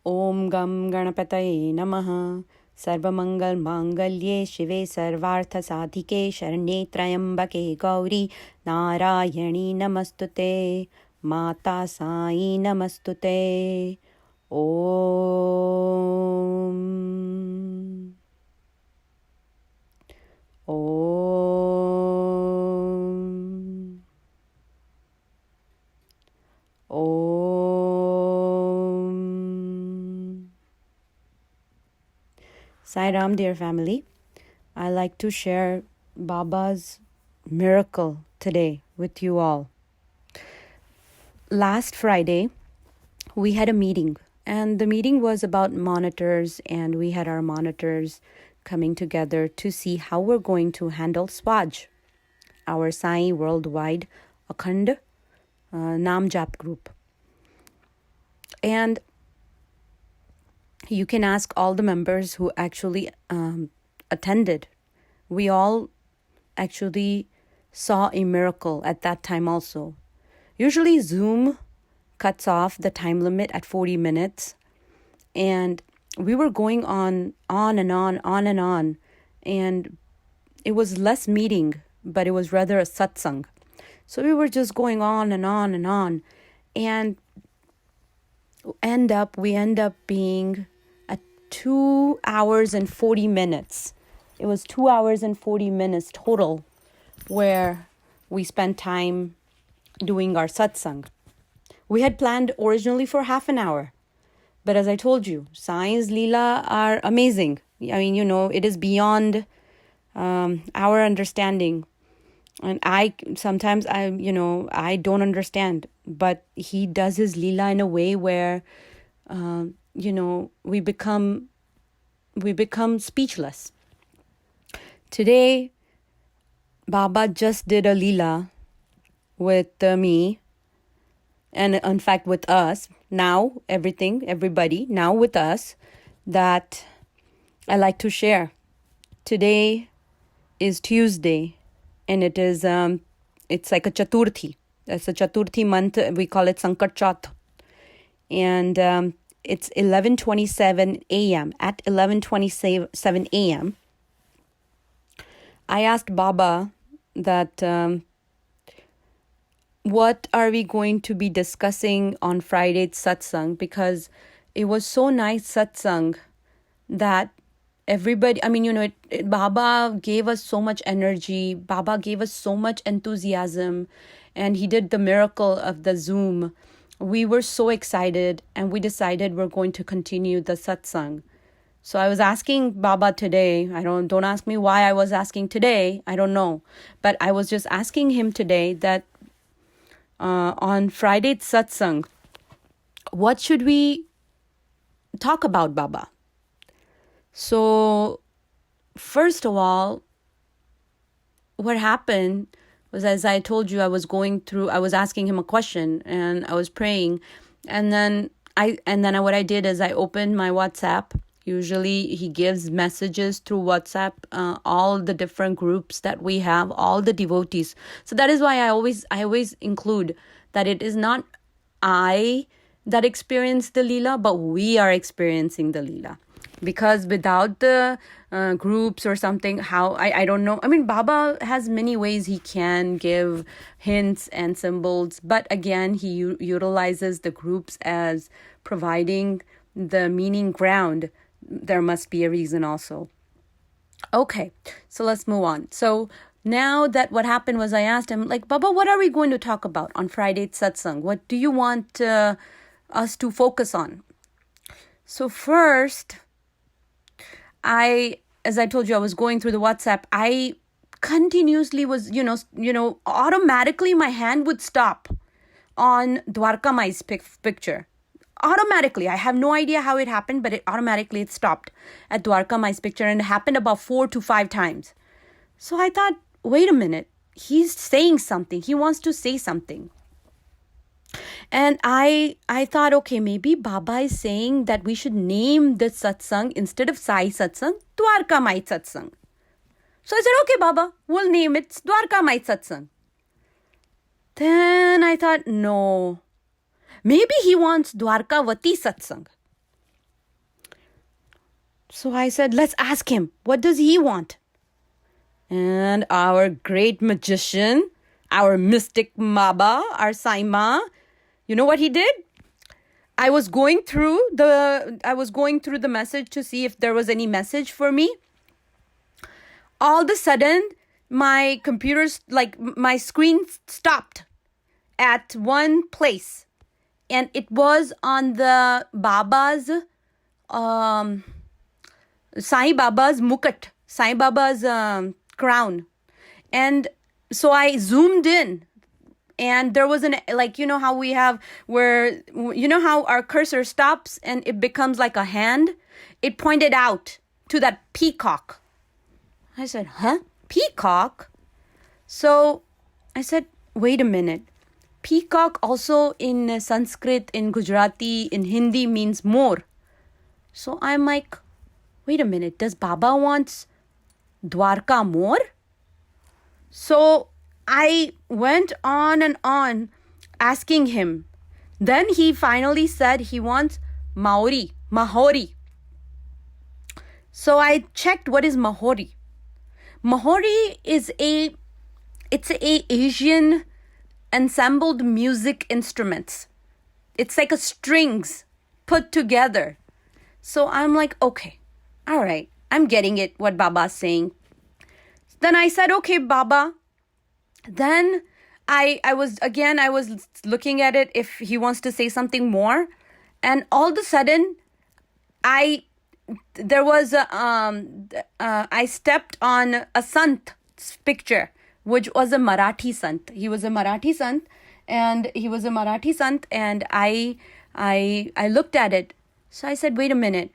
Om Gam Ganapataye Namaha. Sarvamangal Mangalye Shive Sarvartha Sadhike Sharanye Trayambake Gauri Narayani Namastute Mata Sai Namastute. Om Om Om. Sairam, dear family, I like to share Baba's miracle today with you all. Last Friday, we had a meeting, and the meeting was about monitors, and we had our monitors coming together to see how we're going to handle Swaj, our Sai worldwide Akhand Nam Jap group. And you can ask all the members who actually attended. We all actually saw a miracle at that time also. Usually Zoom cuts off the time limit at 40 minutes. And we were going on and on. And it was less meeting, but it was rather a satsang. So we were just going on and on. And we end up being at 2 hours and 40 minutes. It was 2 hours and 40 minutes total where we spent time doing our satsang. We had planned originally for half an hour. But as I told you, Sai's Leela are amazing. I mean, it is beyond our understanding. And sometimes I don't understand. But he does his Leela in a way where, we become speechless. Today, Baba just did a Leela with me, and in fact with us, now everybody, now with us, that I like to share. Today is Tuesday, and it is, it's like a Chaturthi. It's a Chaturthi month, we call it Sankat Chath. And it's 11:27 a.m. At 11:27 a.m., I asked Baba that what are we going to be discussing on Friday's satsang, because it was so nice satsang that everybody, Baba gave us so much energy. Baba gave us so much enthusiasm, and he did the miracle of the Zoom. We were so excited, and we decided we're going to continue the satsang. So I was asking Baba today, don't ask me why I was asking today, I don't know. But I was just asking him today that on Friday's satsang, what should we talk about, Baba? So first of all, what happened was, as I told you, I was asking him a question and I was praying. And then what I did is I opened my WhatsApp. Usually he gives messages through WhatsApp, all the different groups that we have, all the devotees. So that is why I always include that it is not I that experience the Leela, but we are experiencing the Leela. Because without the groups or something, how, I don't know. I mean, Baba has many ways he can give hints and symbols. But again, he utilizes the groups as providing the meaning ground. There must be a reason also. Okay, so let's move on. So now that what happened was, I asked him, like, Baba, what are we going to talk about on Friday's satsang? What do you want us to focus on? So first, as I told you, I was going through the WhatsApp. I continuously was, automatically my hand would stop on Dwarka Maori's picture. Automatically. I have no idea how it happened, but it stopped at Dwarka Maori's picture, and it happened about 4 to 5 times. So I thought, wait a minute, he's saying something. He wants to say something. And I thought, okay, maybe Baba is saying that we should name the satsang, instead of Sai Satsang, Dwarka Maori Satsang. So I said, okay, Baba, we'll name it Dwarka Maori Satsang. Then I thought, no, maybe he wants Dwarkavati Satsang. So I said, let's ask him. What does he want? And our great magician, our mystic Maba, our Saima, you know what he did? I was going through the message to see if there was any message for me. All of a sudden, my my screen stopped at one place. And it was on the Baba's, Sai Baba's mukat, Sai Baba's crown. And so I zoomed in. And there was how we have how our cursor stops and it becomes like a hand? It pointed out to that peacock. I said, huh? Peacock? So I said, wait a minute. Peacock also in Sanskrit, in Gujarati, in Hindi means more. So I'm like, wait a minute. Does Baba wants Dwarka more? So I went on and on asking him. Then he finally said he wants Maori. So I checked what is Maori. Maori is it's a Asian ensembled music instruments. It's like a strings put together. So I'm like, okay, all right, I'm getting it, what Baba's saying. Then I said, okay, Baba. Then I was looking at it if he wants to say something more. And all of a sudden, I stepped on a sant's picture, which was a Marathi sant. He was a Marathi sant, and I looked at it. So I said, wait a minute.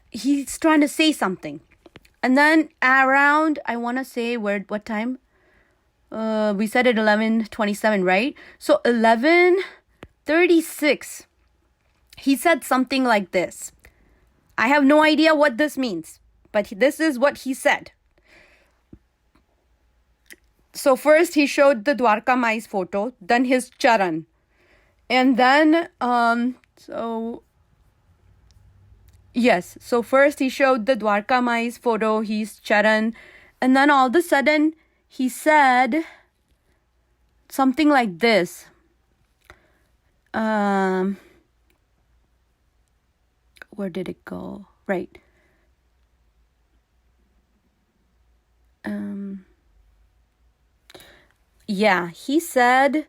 He's trying to say something. And then around, I want to say, what time? We said at 11:27, right? So 11:36, he said something like this. I have no idea what this means, but this is what he said. So first he showed the Dwarka Mai's photo, then his charan. And then, so first he showed the Dwarka Mai's photo, his charan. And then all of a sudden, he said something like this. Where did it go? Right. He said,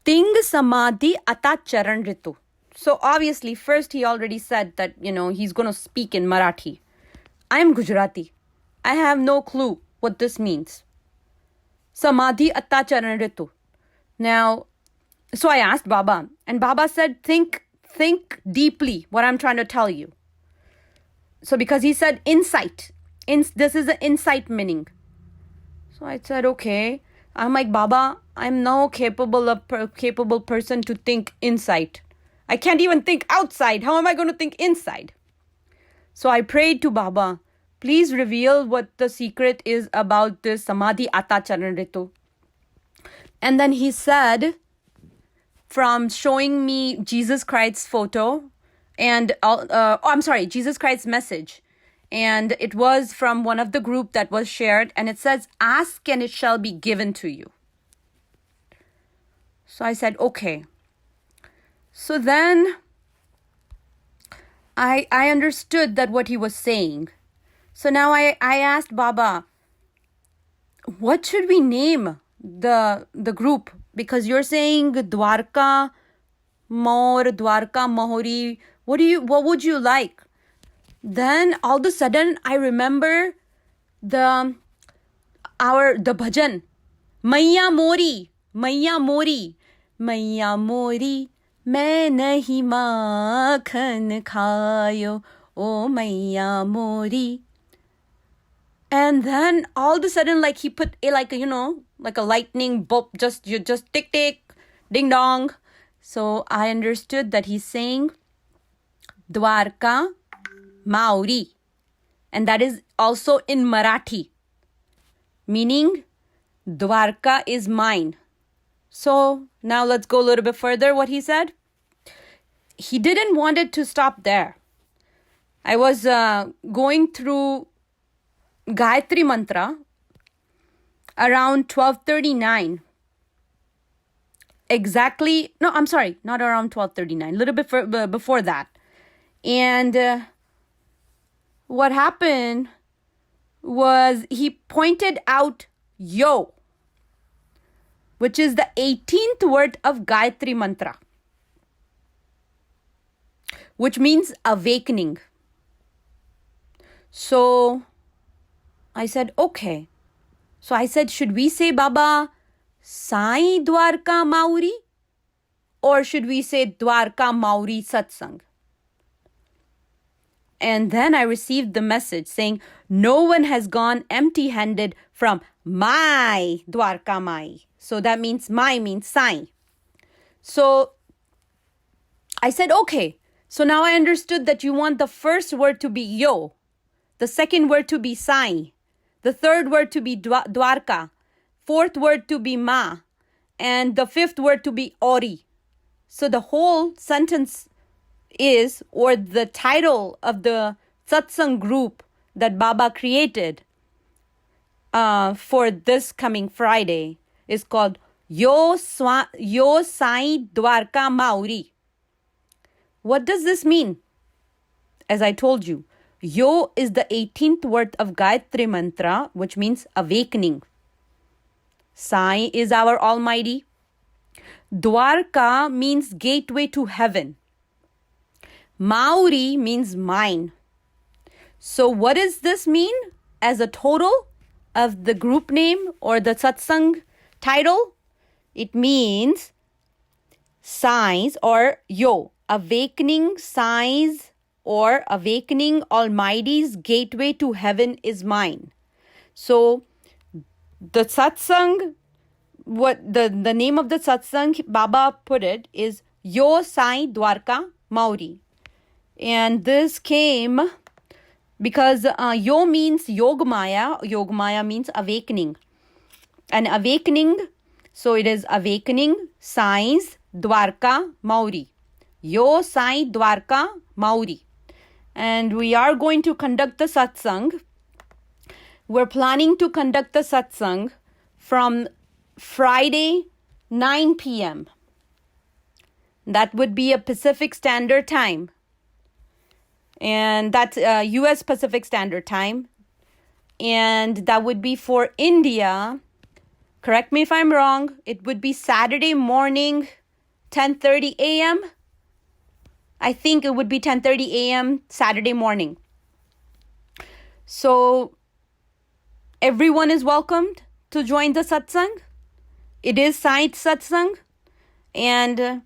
Ting Samadhi Ata Charan Ritu. So obviously, first he already said that, he's going to speak in Marathi. I'm Gujarati. I have no clue what this means. Samadhi Atta Charan Ritu. Now, so I asked Baba, and Baba said, think deeply what I'm trying to tell you. So because he said insight, this is an insight meaning. So I said, okay. I'm like, Baba, I'm no capable person to think insight. I can't even think outside. How am I going to think inside? So I prayed to Baba, please reveal what the secret is about this Samadhi Atta Charan Ritu. And then he said, from showing me Jesus Christ's photo and, Jesus Christ's message. And it was from one of the group that was shared. And it says, ask and it shall be given to you. So I said, okay. So then I understood that what he was saying. So now I asked Baba, what should we name the group? Because you're saying Dwarka Maori. What would you like? Then all of a sudden I remember the bhajan. Maiya Mori. Maiya Mori. मैं नहीं माखन खायो, oh Maiya Mori. And then all of a sudden, like he put like a lightning bolt, just tick tick, ding dong. So I understood that he's saying Dwarka Maori, and that is also in Marathi, meaning Dwarka is mine. So now let's go a little bit further. What he said, he didn't want it to stop there. I was going through Gayatri Mantra around 12:39. Exactly. No, I'm sorry. Not around 12:39. A little bit before that. And what happened was he pointed out yo, which is the 18th word of Gayatri Mantra, which means awakening. So I said, okay. So I said, should we say Baba Sai Dwarka Maori, or should we say Dwarka Maori Satsang? And then I received the message saying, no one has gone empty-handed from my Dwarka Mai. So that means my means Sai. So I said, okay. So now I understood that you want the first word to be yo, the second word to be Sai, the third word to be Dwarka, fourth word to be Ma, and the fifth word to be Ori. So the whole sentence is, or the title of the satsang group that Baba created for this coming Friday is called Yo Sai Dwarka Maori. What does this mean? As I told you, Yo is the 18th word of Gayatri Mantra, which means awakening. Sai is our Almighty. Dwarka means gateway to heaven. Maori means mine. So what does this mean as a total of the group name or the satsang title? It means Sai's or Yo, awakening Sai's or awakening Almighty's gateway to heaven is mine. So the satsang, what the name of the satsang Baba put it is Yo Sai Dwarka Maori. And this came because Yo means Yogamaya. Yogamaya means awakening. And awakening, so it is awakening Sai's Dwarka Maori. Yo Sai Dwarka Maori. And we are going to conduct the satsang. We're planning to conduct the satsang from Friday 9 p.m. That would be a Pacific Standard Time. And that's US Pacific Standard Time. And that would be for India. Correct me if I'm wrong. It would be Saturday morning, 10:30 a.m. I think it would be 10:30 a.m. Saturday morning. So everyone is welcomed to join the satsang. It is Sai Satsang. And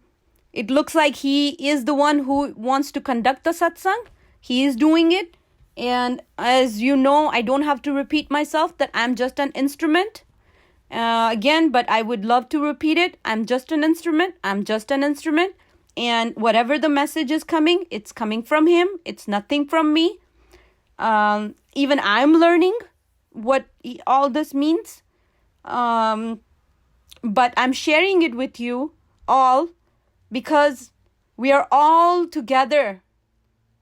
it looks like he is the one who wants to conduct the satsang. He is doing it. And as you know, I don't have to repeat myself that I'm just an instrument. Again, but I would love to repeat it. I'm just an instrument. I'm just an instrument. And whatever the message is coming, it's coming from him. It's nothing from me. Even I'm learning what all this means. But I'm sharing it with you all because we are all together.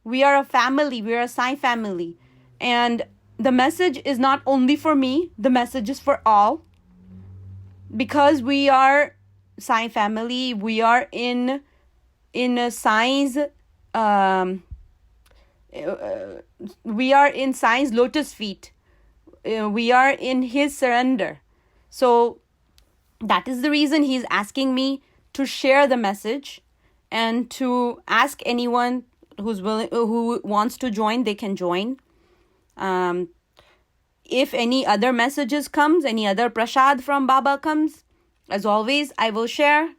We are a family. We are a Sai family. And the message is not only for me. The message is for all. Because we are Sai family, we are in a Sai's, we are in Sai's lotus feet. We are in his surrender. So that is the reason he's asking me to share the message and to ask anyone who's willing, who wants to join, they can join. If any other messages comes, any other prasad from Baba comes, as always, I will share.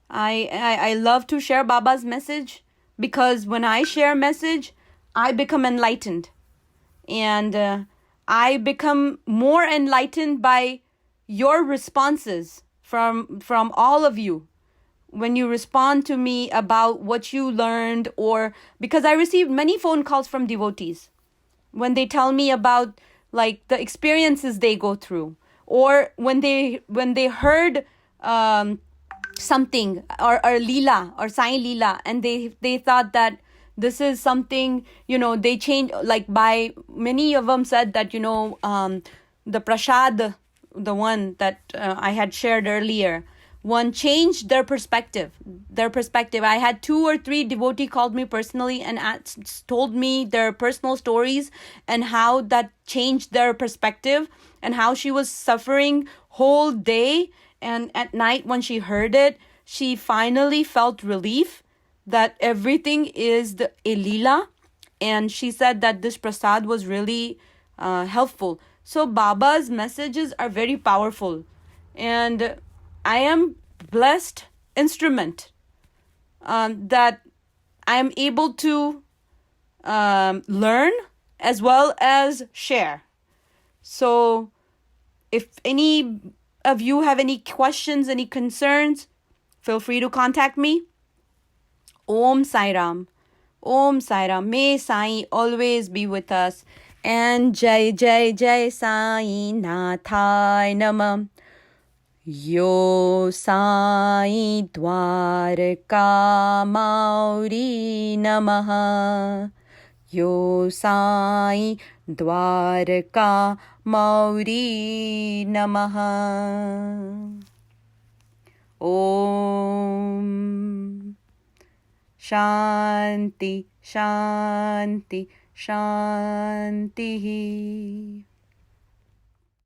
I love to share Baba's message because when I share message, I become enlightened. And I become more enlightened by your responses from all of you. When you respond to me about what you learned, or because I received many phone calls from devotees when they tell me about like the experiences they go through, or when they heard something or Leela or Sai Leela, and they thought that this is something, they changed, like by many of them said that, the prashad, the one that I had shared earlier, one changed their perspective. I had 2 or 3 devotee called me personally and told me their personal stories and how that changed their perspective, and how she was suffering whole day, and at night when she heard it, she finally felt relief that everything is the Leela. And she said that this prasad was really helpful. So Baba's messages are very powerful, and I am blessed instrument that I am able to learn as well as share. So if any of you have any questions, any concerns, feel free to contact me. Om Sairam. Om Sairam. May Sai always be with us. And Jai Jai Jai Sai Nathai Namam. Yo Sai Dwarka Maori Namaha. Yo Sai Dwarka Maori Namaha. Om Shanti Shanti Shanti.